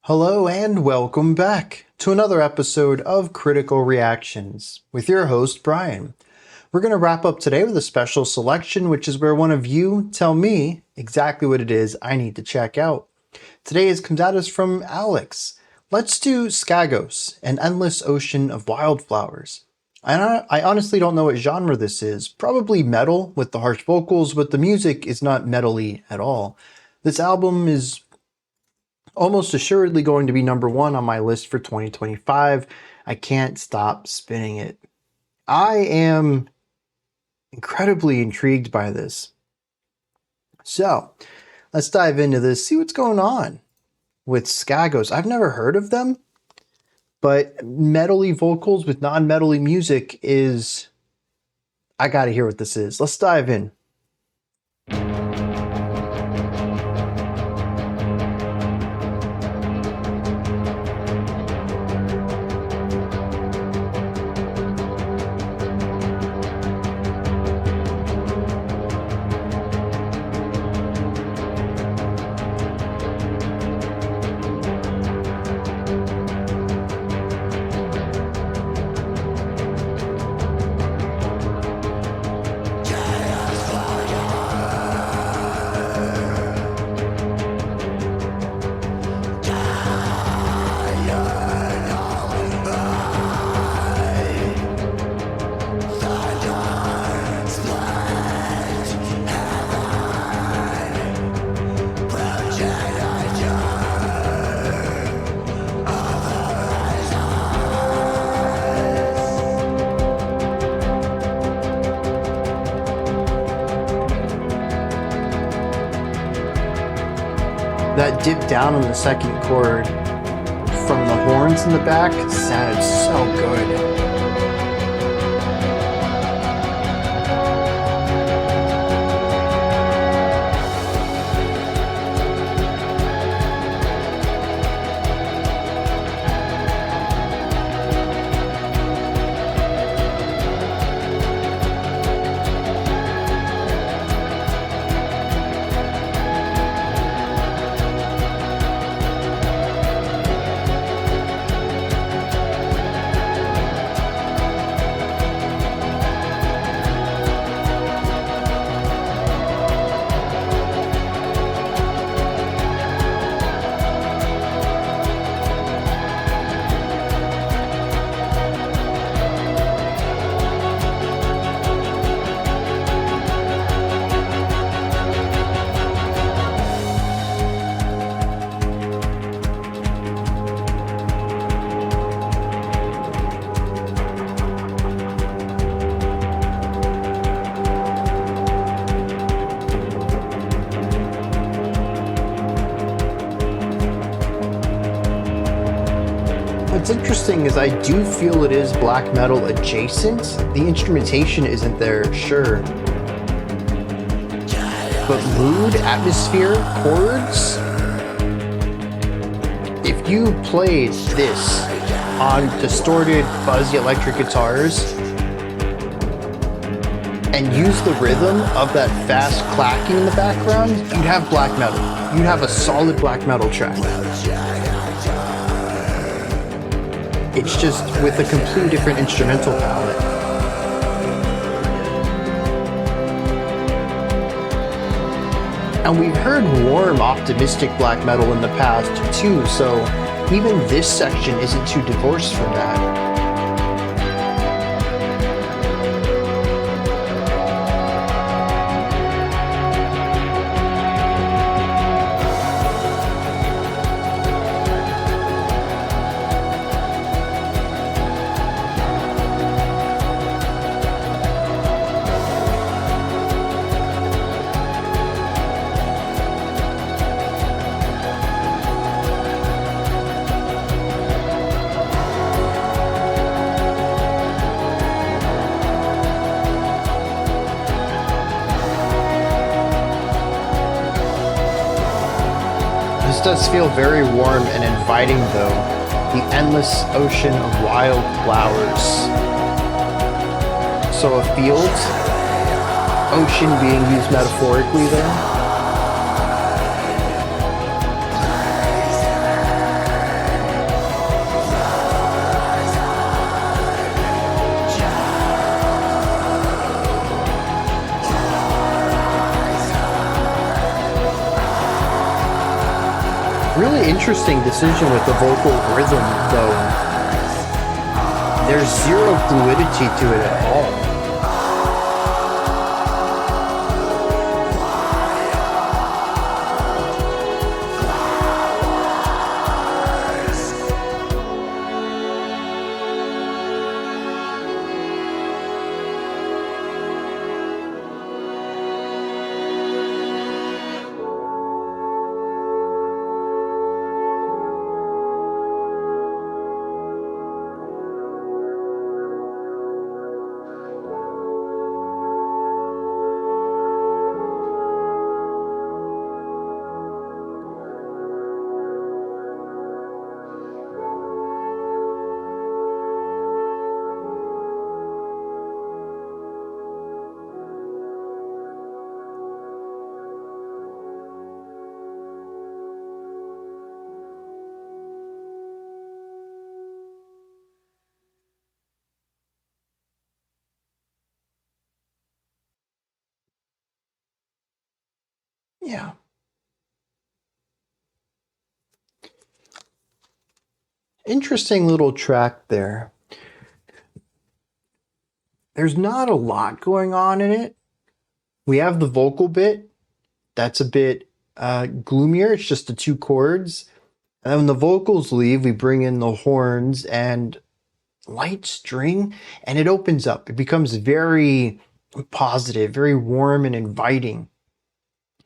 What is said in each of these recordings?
Hello and welcome back to another episode of Critical Reactions with your host, Bryan. We're going to wrap up today with a special selection, which is where one of you tell me exactly what it is I need to check out. Today's comes at us from Alex. Let's do Skagos, An Endless Ocean of Wildflowers. I honestly don't know what genre this is. Probably metal with the harsh vocals, but the music is not metal-y at all. This album is almost assuredly going to be number one on my list for 2025. I can't stop spinning it. I am incredibly intrigued by this. So let's dive into this, see what's going on with Skagos. I've never heard of them, but metal-y vocals with non-metal-y music is... I gotta hear what this is. Let's dive in. That dip down on the second chord from the horns in the back sounded so good. What's interesting is I do feel it is black metal adjacent. The instrumentation isn't there, sure. But mood, atmosphere, chords? If you played this on distorted, fuzzy electric guitars and used the rhythm of that fast clacking in the background, you'd have black metal. You'd have a solid black metal track. It's just with a completely different instrumental palette. And we've heard warm, optimistic black metal in the past too, so even this section isn't too divorced from that. This does feel very warm and inviting though. The endless ocean of wild flowers. So a field, ocean being used metaphorically there. Really interesting decision with the vocal rhythm, though. There's zero fluidity to it at all. Yeah. Interesting little track there. There's not a lot going on in it. We have the vocal bit. That's a bit gloomier. It's just the two chords. And then when the vocals leave, we bring in the horns and light string, and it opens up. It becomes very positive, very warm and inviting,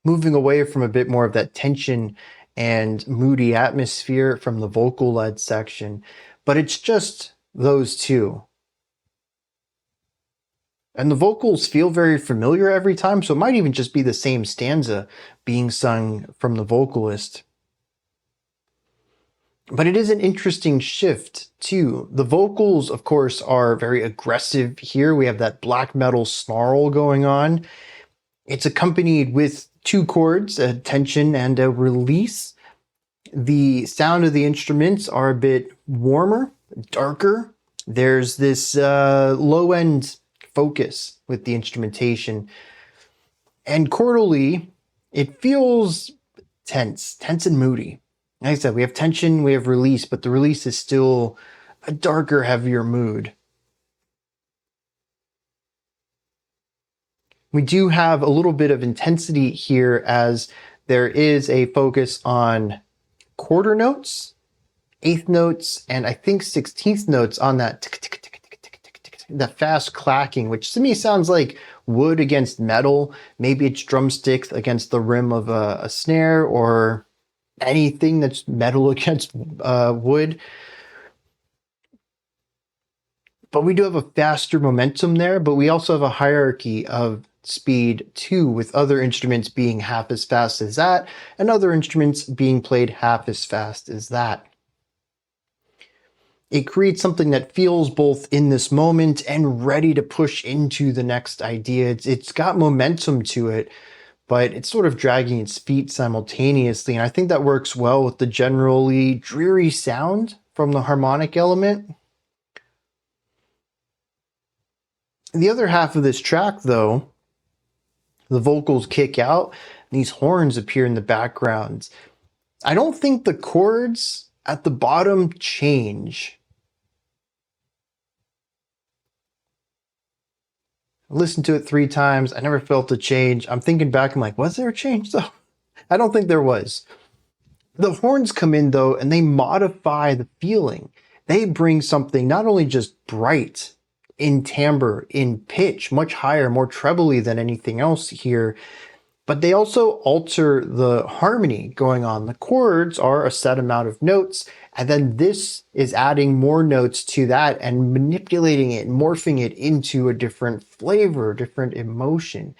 moving away from a bit more of that tension and moody atmosphere from the vocal led section. But it's just those two. And the vocals feel very familiar every time, so it might even just be the same stanza being sung from the vocalist. But it is an interesting shift too. The vocals, of course, are very aggressive here. We have that black metal snarl going on. It's accompanied with two chords, a tension and a release. The sound of the instruments are a bit warmer, darker. There's this low end focus with the instrumentation. And chordally, it feels tense and moody. Like I said, we have tension, we have release, but the release is still a darker, heavier mood. We do have a little bit of intensity here as there is a focus on quarter notes, eighth notes, and I think 16th notes on that that fast clacking, which to me sounds like wood against metal. Maybe it's drumsticks against the rim of a snare, or anything that's metal against wood. But we do have a faster momentum there, but we also have a hierarchy of speed too, with other instruments being half as fast as that, and other instruments being played half as fast as that. It creates something that feels both in this moment and ready to push into the next idea. It's got momentum to it, but it's sort of dragging its feet simultaneously. And I think that works well with the generally dreary sound from the harmonic element. The other half of this track, though, the vocals kick out, and these horns appear in the background. I don't think the chords at the bottom change. I listened to it 3 times. I never felt a change. I'm thinking back, I'm like, was there a change though? I don't think there was. The horns come in though, and they modify the feeling. They bring something not only just bright in timbre, in pitch, much higher, more trebly than anything else here, but they also alter the harmony going on. The chords are a set amount of notes, and then this is adding more notes to that and manipulating it, morphing it into a different flavor, different emotion.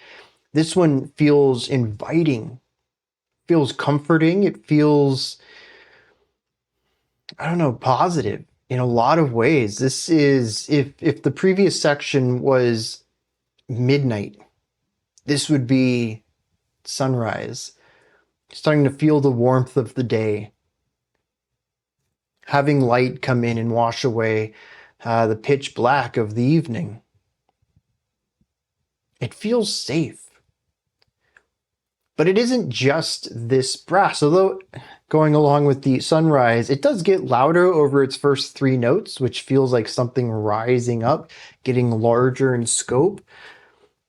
This one feels inviting, feels comforting. It feels, I don't know, positive in a lot of ways. This is, if the previous section was midnight, this would be sunrise, starting to feel the warmth of the day, having light come in and wash away the pitch black of the evening. It feels safe. But it isn't just this brass, although going along with the sunrise, it does get louder over its first three notes, which feels like something rising up, getting larger in scope,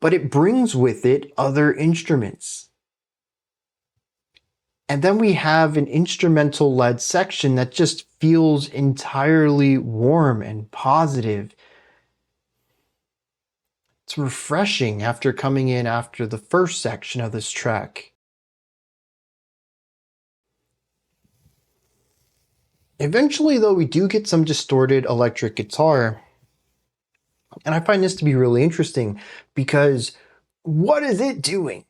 but it brings with it other instruments. And then we have an instrumental led section that just feels entirely warm and positive. It's refreshing after coming in after the first section of this track. Eventually, though, we do get some distorted electric guitar. And I find this to be really interesting because what is it doing?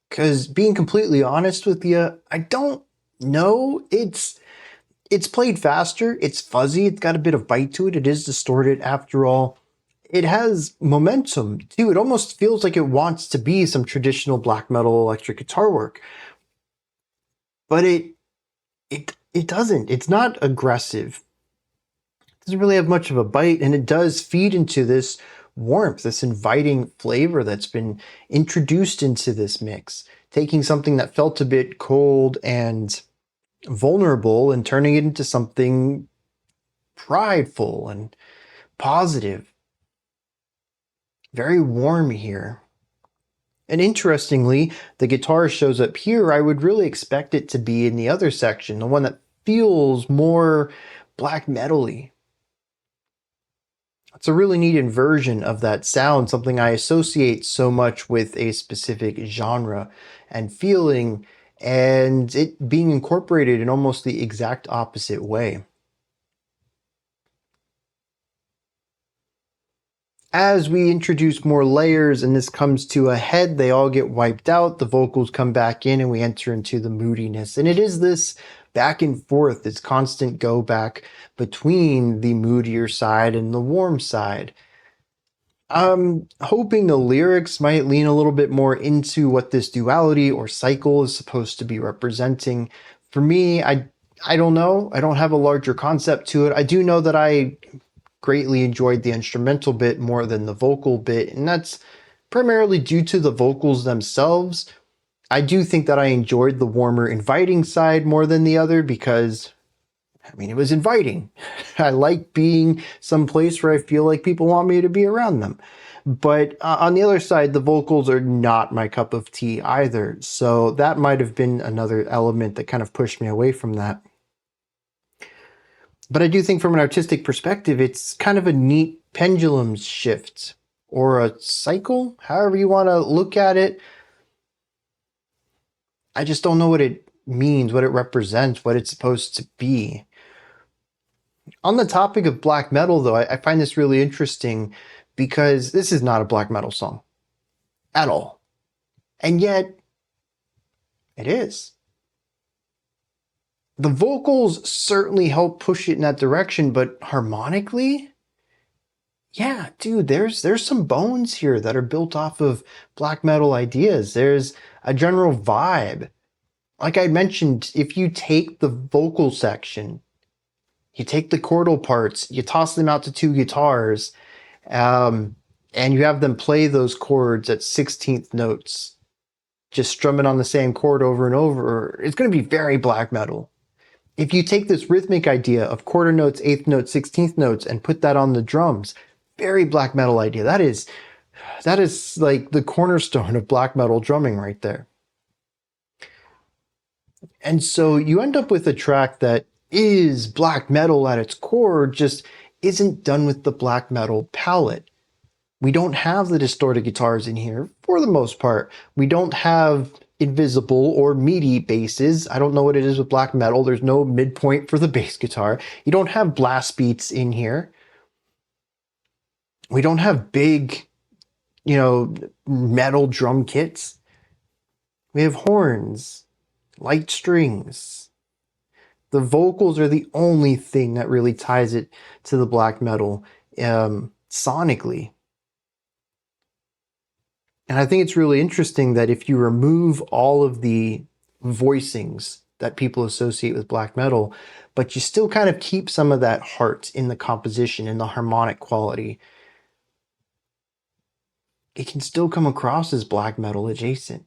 Because being completely honest with you, I don't know. It's played faster, it's fuzzy, it's got a bit of bite to it, it is distorted after all. It has momentum too. It almost feels like it wants to be some traditional black metal electric guitar work. But it doesn't. It's not aggressive. It doesn't really have much of a bite, and it does feed into this warmth, this inviting flavor that's been introduced into this mix, taking something that felt a bit cold and vulnerable and turning it into something prideful and positive. Very warm here. And interestingly, the guitar shows up here. I would really expect it to be in the other section, the one that feels more black metal-y. It's a really neat inversion of that sound, something I associate so much with a specific genre and feeling, and it being incorporated in almost the exact opposite way. As we introduce more layers and this comes to a head, they all get wiped out, the vocals come back in, and we enter into the moodiness. And it is this back and forth, this constant go back between the moodier side and the warm side. I'm hoping the lyrics might lean a little bit more into what this duality or cycle is supposed to be representing. For me, I don't know. I don't have a larger concept to it. I do know that I greatly enjoyed the instrumental bit more than the vocal bit, and that's primarily due to the vocals themselves. I do think that I enjoyed the warmer, inviting side more than the other because, I mean, it was inviting. I like being someplace where I feel like people want me to be around them. But on the other side, the vocals are not my cup of tea either, so that might have been another element that kind of pushed me away from that. But I do think from an artistic perspective, it's kind of a neat pendulum shift or a cycle, however you want to look at it. I just don't know what it means, what it represents, what it's supposed to be. On the topic of black metal, though, I find this really interesting because this is not a black metal song at all. And yet, it is. The vocals certainly help push it in that direction, but harmonically, yeah, dude, there's some bones here that are built off of black metal ideas. There's a general vibe. Like I mentioned, if you take the vocal section, you take the chordal parts, you toss them out to two guitars, and you have them play those chords at 16th notes, just strumming on the same chord over and over, it's going to be very black metal. If you take this rhythmic idea of quarter notes, eighth notes, 16th notes, and put that on the drums, very black metal idea. That is like the cornerstone of black metal drumming right there. And so you end up with a track that is black metal at its core, just isn't done with the black metal palette. We don't have the distorted guitars in here for the most part. We don't have invisible or meaty basses. I don't know what it is with black metal. There's no midpoint for the bass guitar. You don't have blast beats in here. We don't have big, metal drum kits. We have horns, light strings. The vocals are the only thing that really ties it to the black metal sonically. And I think it's really interesting that if you remove all of the voicings that people associate with black metal, but you still kind of keep some of that heart in the composition and the harmonic quality, it can still come across as black metal adjacent.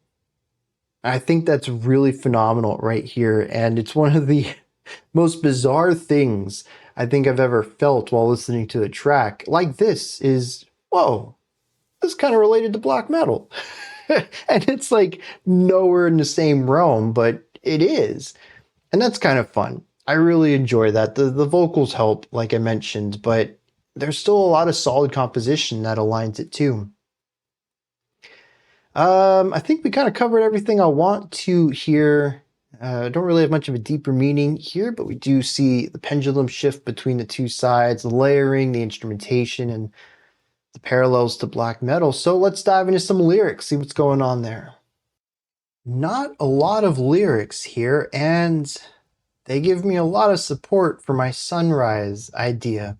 I think that's really phenomenal right here. And it's one of the most bizarre things I think I've ever felt while listening to a track like this is, whoa, this is kind of related to black metal. And it's like nowhere in the same realm, but it is. And that's kind of fun. I really enjoy that. The vocals help, like I mentioned, but there's still a lot of solid composition that aligns it too. I think we kind of covered everything I want to here. Don't really have much of a deeper meaning here, but we do see the pendulum shift between the two sides, the layering, the instrumentation, and the parallels to black metal. So let's dive into some lyrics, see what's going on there. Not a lot of lyrics here, and they give me a lot of support for my sunrise idea.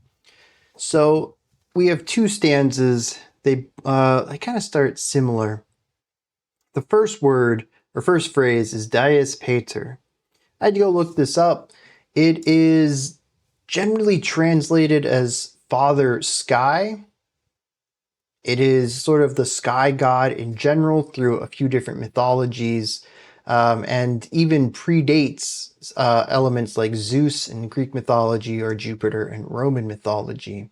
So we have two stanzas. They kind of start similar. The first word or first phrase is Dies Pater. I had to go look this up. It is generally translated as Father Sky. It is sort of the sky god in general through a few different mythologies, and even predates elements like Zeus in Greek mythology or Jupiter in Roman mythology.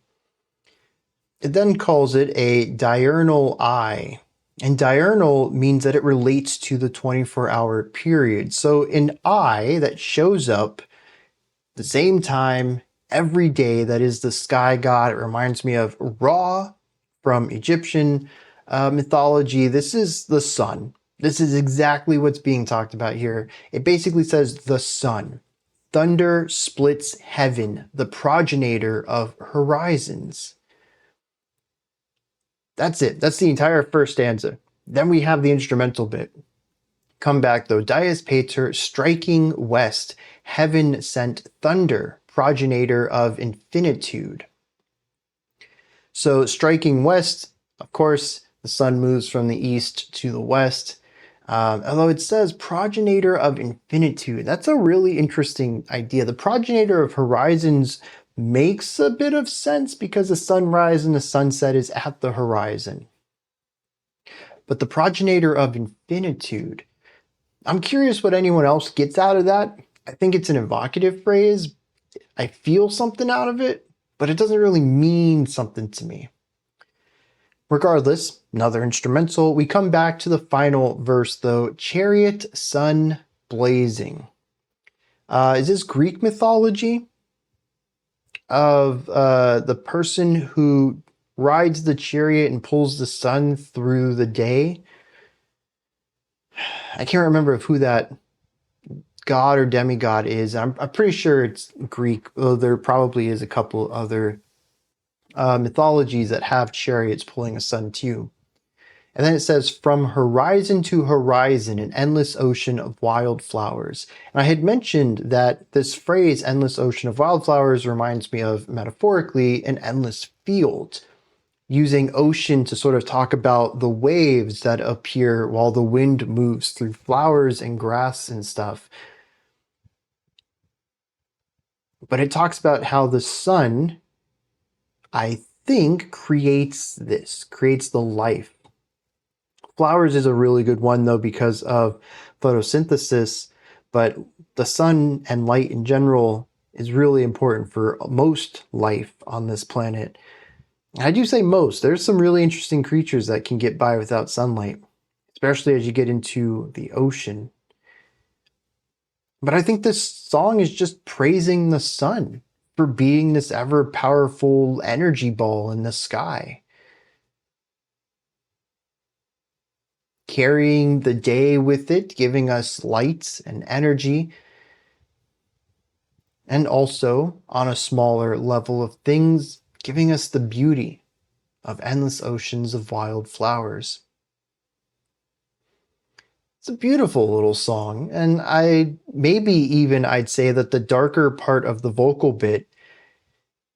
It then calls it a diurnal eye. And diurnal means that it relates to the 24-hour period. So an eye that shows up the same time every day, that is the sky god. It reminds me of Ra from Egyptian mythology. This is the sun. This is exactly what's being talked about here. It basically says the sun. Thunder splits heaven, the progenitor of horizons. That's it. That's the entire first stanza. Then we have the instrumental bit. Come back though. Dies Pater, striking west, heaven sent thunder, progenitor of infinitude. So striking west, of course, the sun moves from the east to the west. Although it says progenitor of infinitude. That's a really interesting idea. The progenitor of horizons makes a bit of sense because the sunrise and the sunset is at the horizon. But the progenitor of infinitude, I'm curious what anyone else gets out of that. I think it's an evocative phrase. I feel something out of it, but it doesn't really mean something to me. Regardless, another instrumental. We come back to the final verse though. Chariot Sun Blazing. Is this Greek mythology of the person who rides the chariot and pulls the sun through the day? I can't remember who that god or demigod is. I'm pretty sure it's Greek, though there probably is a couple other mythologies that have chariots pulling a sun too. And then it says, from horizon to horizon, an endless ocean of wildflowers. And I had mentioned that this phrase, endless ocean of wildflowers, reminds me of, metaphorically, an endless field, using ocean to sort of talk about the waves that appear while the wind moves through flowers and grass and stuff. But it talks about how the sun, I think, creates the life. Flowers is a really good one though because of photosynthesis, but the sun and light in general is really important for most life on this planet. I do say most. There's some really interesting creatures that can get by without sunlight, especially as you get into the ocean. But I think this song is just praising the sun for being this ever-powerful energy ball in the sky, carrying the day with it, giving us light and energy, and also, on a smaller level of things, giving us the beauty of endless oceans of wild flowers. It's a beautiful little song, and I'd say that the darker part of the vocal bit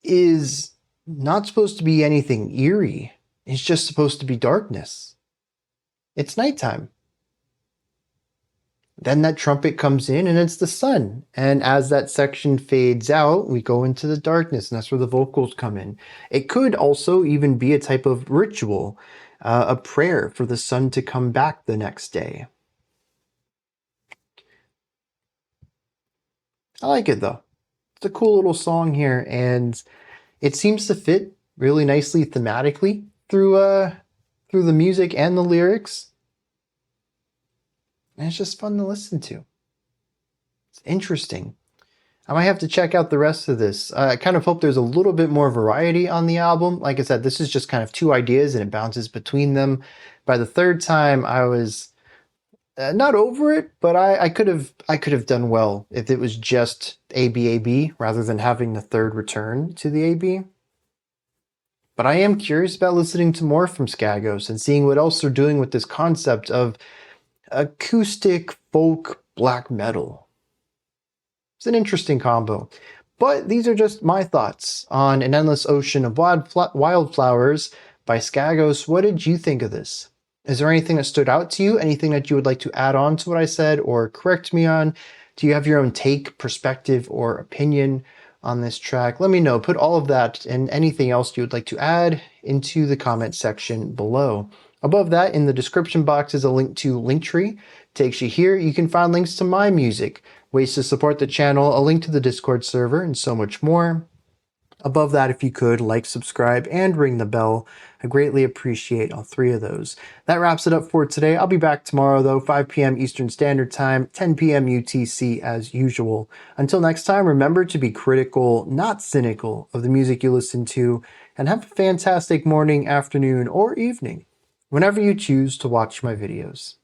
is not supposed to be anything eerie. It's just supposed to be darkness. It's nighttime. Then that trumpet comes in and it's the sun. And as that section fades out, we go into the darkness, and that's where the vocals come in. It could also even be a type of ritual, a prayer for the sun to come back the next day. I like it though. It's a cool little song here, and it seems to fit really nicely thematically through the music and the lyrics. And it's just fun to listen to. It's interesting. I might have to check out the rest of this. I kind of hope there's a little bit more variety on the album. Like I said, this is just kind of two ideas and it bounces between them. By the third time, I was not over it, but I could have done well if it was just ABAB rather than having the third return to the AB. But I am curious about listening to more from Skagos and seeing what else they're doing with this concept of acoustic folk black metal. It's an interesting combo. But these are just my thoughts on An Endless Ocean of Wildflowers by Skagos. What did you think of this? Is there anything that stood out to you? Anything that you would like to add on to what I said or correct me on? Do you have your own take, perspective, or opinion on this track? Let me know. Put all of that and anything else you would like to add into the comment section below. Above that, in the description box is a link to Linktree. Takes you here. You can find links to my music, ways to support the channel, a link to the Discord server, and so much more. Above that, if you could, like, subscribe, and ring the bell. I greatly appreciate all three of those. That wraps it up for today. I'll be back tomorrow, though, 5 p.m. Eastern Standard Time, 10 p.m. UTC as usual. Until next time, remember to be critical, not cynical, of the music you listen to, and have a fantastic morning, afternoon, or evening, whenever you choose to watch my videos.